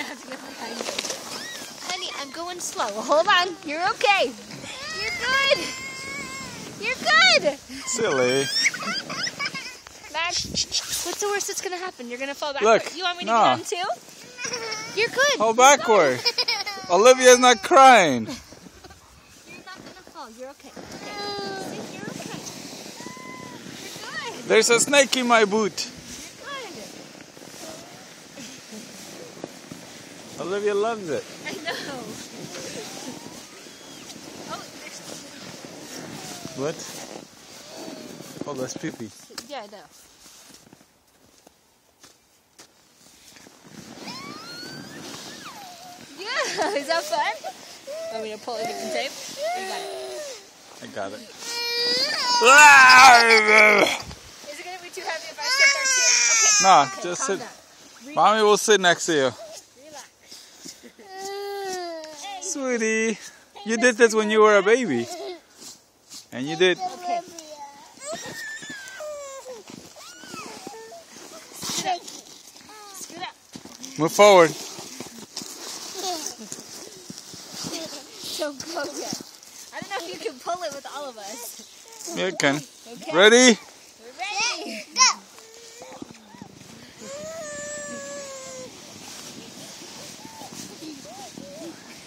have to go behind you. Honey, I'm going slow. Hold on. You're okay. You're good. You're good. Silly. Max, what's the worst that's going to happen? You're going to fall backward. Look, You want me to no. get on too? You're good. Hold backward. Olivia's not crying. You're not going to fall. You're okay. See, you're okay. You're good. There's a snake in my boot. You're good. Olivia loves it. I know. Oh, there's... What? Oh, that's pee-pee. Yeah, I know. Yeah, is that fun? Want me to pull a different tape? You got it. I got it. Is it going to be too heavy if I sit there too? Okay. No, Okay, just calm sit. down. Mommy will sit next to you. Relax. Sweetie, you did this when you were a baby. And you did. Okay. Scoot up. Move forward. Don't go yet. I don't know if you can pull it with all of us. You can. Okay. Ready? We're ready. Go.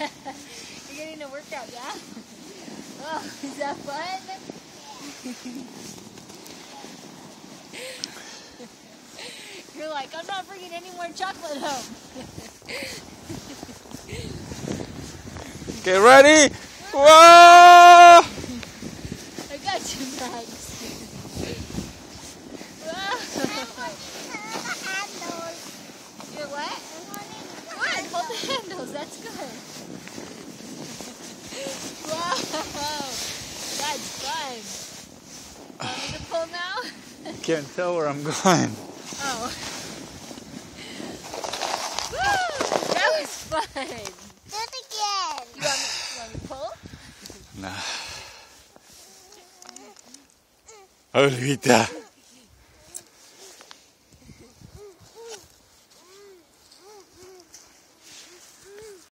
You're getting a workout, yeah? Oh, is that fun? You're like, I'm not bringing any more chocolate home. Okay, ready? Whoa! I got you, Max. You're what? Good, hold the handles, that's good. Wow, that's fun. Want me to pull now? Can't tell where I'm going. Oh. Woo! That was fun. Do it again. You want me to pull? Nah. Olivita.